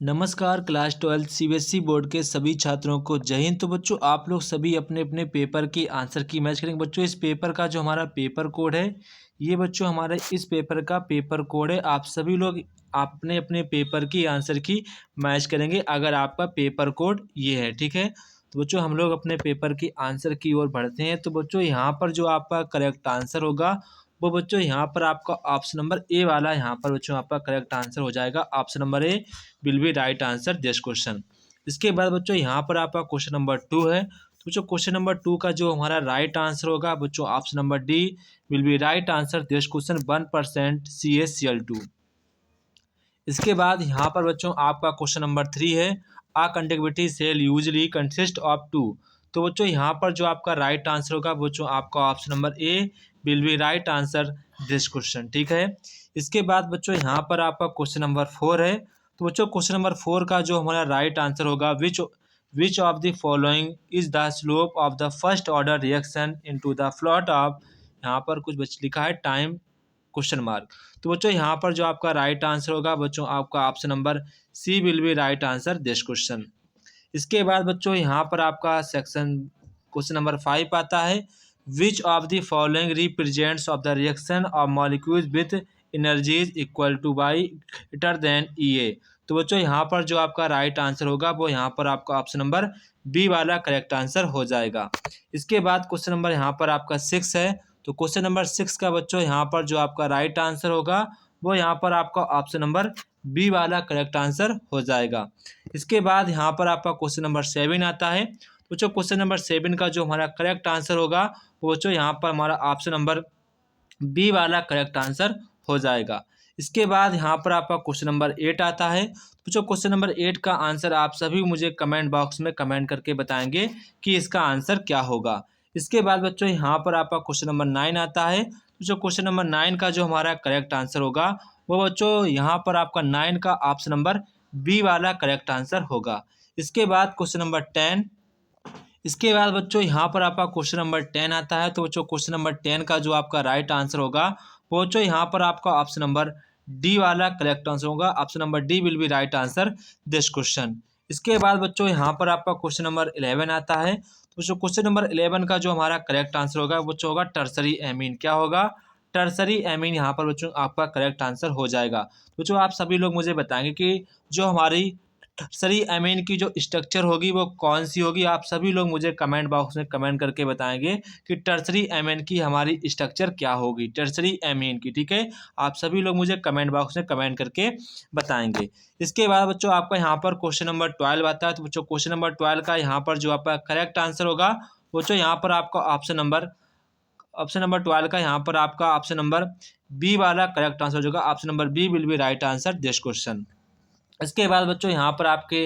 नमस्कार class 12 CBSE board के सभी छात्रों को जय हिंद। तो बच्चों आप लोग सभी अपने अपने पेपर की आंसर की मैच करेंगे। बच्चों इस पेपर का जो हमारा पेपर कोड है, ये बच्चों हमारे इस पेपर का पेपर कोड है। आप सभी लोग अपने अपने पेपर की आंसर की मैच करेंगे अगर आपका पेपर कोड ये है, ठीक है। तो बच्चों हम लोग अपने पेपर की आंसर की ओर बढ़ते हैं। तो बच्चों यहाँ पर जो आपका करेक्ट आंसर होगा वो बच्चों यहाँ पर आपका ऑप्शन नंबर ए वाला यहाँ पर बच्चों आपका करेक्ट आंसर हो जाएगा। Option number A will be right answer this question. इसके बाद बच्चों यहाँ पर आपका क्वेश्चन नंबर 2 है। तो बच्चों क्वेश्चन नंबर 2 का जो हमारा राइट आंसर होगा बच्चों option number D will be right answer this question 1% CaCl2। इसके बाद यहाँ पर बच्चों आपका क्वेश्चन नंबर 3 है। Uh conductivity cell usually consist of two. तो बच्चों यहाँ पर जो आपका राइट आंसर होगा बच्चों आपका option number A will be right answer this question, ठीक है। इसके बाद बच्चों यहाँ पर आपका क्वेश्चन नंबर 4 है। तो बच्चों क्वेश्चन नंबर 4 का जो हमारा राइट आंसर होगा which of the following is the slope of the first order reaction into the plot of, यहाँ पर कुछ लिखा है टाइम क्वेश्चन मार्क। तो बच्चों यहाँ पर जो आपका राइट आंसर होगा बच्चों आपका option number C will be right answer this question. इसके बाद बच्चों यहाँ पर आपका सेक्शन क्वेश्चन नंबर 5 आता है। Which of the following represents of the reaction of molecules with energies equal two by greater than E A। तो बच्चों यहाँ पर जो आपका राइट आंसर होगा वो यहाँ पर आपका ऑप्शन नंबर बी वाला करेक्ट आंसर हो जाएगा। इसके बाद क्वेश्चन नंबर यहाँ पर आपका 6 है। तो क्वेश्चन नंबर 6 का बच्चों यहाँ पर जो आपका राइट आंसर होगा वो यहाँ पर आपका ऑप्शन नंबर बी वाला करेक्ट आंसर हो जाएगा। इसके बाद यहाँ पर आपका क्वेश्चन नंबर 7 आता है। तो बच्चों क्वेश्चन नंबर 7 का जो हमारा करेक्ट आंसर होगा वो बच्चों यहाँ पर हमारा ऑप्शन नंबर बी वाला करेक्ट आंसर हो जाएगा। इसके बाद यहाँ पर आपका क्वेश्चन नंबर 8 आता है। तो जो क्वेश्चन नंबर 8 का आंसर आप सभी मुझे कमेंट बॉक्स में कमेंट करके बताएंगे कि इसका आंसर क्या होगा। इसके बाद बच्चों यहाँ पर आपका क्वेश्चन नंबर 9 आता है। तो जो क्वेश्चन नंबर 9 का जो हमारा करेक्ट आंसर होगा वो बच्चों यहाँ पर आपका 9 का ऑप्शन नंबर बी वाला करेक्ट आंसर होगा। इसके बाद क्वेश्चन नंबर 10। इसके बाद बच्चों यहाँ पर आपका क्वेश्चन नंबर 10 आता है। तो बच्चों क्वेश्चन नंबर 10 का जो आपका राइट आंसर होगा वो बच्चों यहाँ पर आपका ऑप्शन नंबर डी वाला करेक्ट आंसर होगा। Option number D will be right answer this question. इसके बाद बच्चों यहाँ पर आपका क्वेश्चन नंबर 11 आता है। तो बच्चों क्वेश्चन नंबर 11 का जो हमारा करेक्ट आंसर होगा वो बच्चों होगा टर्सरी एमीन। क्या होगा? टर्सरी एमीन यहाँ पर बच्चों आपका करेक्ट आंसर हो जाएगा। तो जो आप सभी लोग मुझे बताएंगे कि जो हमारी टर्सरी एमीन की जो स्ट्रक्चर होगी वो कौन सी होगी। आप सभी लोग मुझे कमेंट बॉक्स में कमेंट करके बताएंगे कि टर्सरी एमीन की हमारी स्ट्रक्चर क्या होगी, टर्सरी एमीन की, ठीक है। आप सभी लोग मुझे कमेंट बॉक्स में कमेंट करके बताएंगे। इसके बाद बच्चों आपका यहाँ पर क्वेश्चन नंबर 12 आता है। तो बच्चों क्वेश्चन नंबर 12 का यहाँ पर जो आपका करेक्ट आंसर होगा बच्चों यहाँ पर आपका ऑप्शन नंबर 12 का यहाँ पर आपका ऑप्शन नंबर बी वाला करेक्ट आंसर होगा। Option number B will be right answer this question. इसके बाद बच्चों यहाँ पर आपके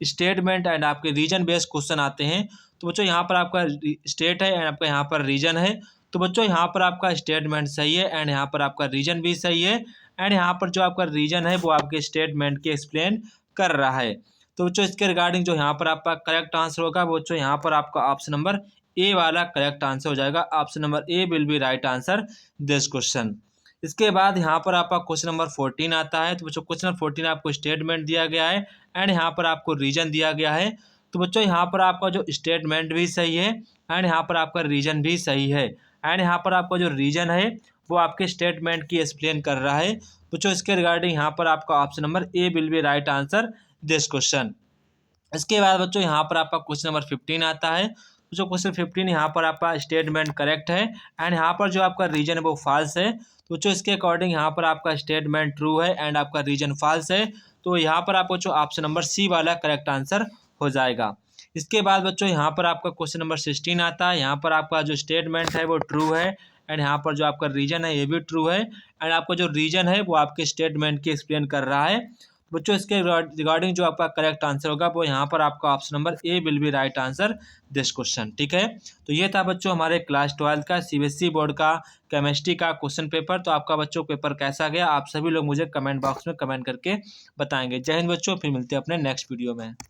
स्टेटमेंट एंड आपके रीजन बेस्ड क्वेश्चन आते हैं। तो बच्चों यहाँ पर आपका स्टेट है एंड आपका यहाँ पर रीजन है। तो बच्चों यहाँ पर आपका स्टेटमेंट सही है एंड यहाँ पर आपका रीजन भी सही है एंड यहाँ पर जो आपका रीजन है वो आपके स्टेटमेंट के एक्सप्लेन कर रहा है। तो बच्चों इसके रिगार्डिंग जो यहाँ पर आपका करेक्ट आंसर होगा वो बच्चों यहाँ पर आपका ऑप्शन नंबर ए वाला करेक्ट आंसर हो जाएगा। Option number A will be right answer this question. इसके बाद यहाँ पर आपका क्वेश्चन नंबर 14 आता है। तो बच्चों क्वेश्चन नंबर 14 आपको स्टेटमेंट दिया गया है एंड यहाँ पर आपको रीजन दिया गया है। तो बच्चों यहाँ पर आपका जो स्टेटमेंट भी सही है एंड यहाँ पर आपका रीजन भी सही है एंड यहाँ पर आपका जो रीजन है वो आपके स्टेटमेंट की एक्सप्लेन कर रहा है। बच्चों इसके रिगार्डिंग यहाँ पर आपका option number A will be right answer this question. इसके बाद बच्चों यहाँ पर आपका क्वेश्चन नंबर 15 आता है। तो जो क्वेश्चन 15 यहाँ पर आपका स्टेटमेंट करेक्ट है एंड यहाँ पर जो आपका रीजन है वो फॉल्स है। तो जो इसके अकॉर्डिंग यहाँ पर आपका स्टेटमेंट ट्रू है एंड आपका रीजन फॉल्स है। तो यहाँ पर आपको जो ऑप्शन नंबर सी वाला करेक्ट आंसर हो जाएगा। इसके बाद बच्चों यहाँ पर आपका क्वेश्चन नंबर 16 आता है। यहाँ पर आपका जो स्टेटमेंट है वो ट्रू है एंड यहाँ पर जो आपका रीजन है ये भी ट्रू है एंड आपका जो रीजन है वो आपके स्टेटमेंट की एक्सप्लेन कर रहा है। बच्चों इसके रिगार्डिंग जो आपका करेक्ट आंसर होगा वो यहाँ पर आपका option number A will be right answer this question, ठीक है। तो ये था बच्चों हमारे क्लास 12 का सीबीएसई बोर्ड का केमिस्ट्री का क्वेश्चन पेपर। तो आपका बच्चों पेपर कैसा गया आप सभी लोग मुझे कमेंट बॉक्स में कमेंट करके बताएंगे। जय हिंद बच्चों, फिर मिलते हैं अपने नेक्स्ट वीडियो में।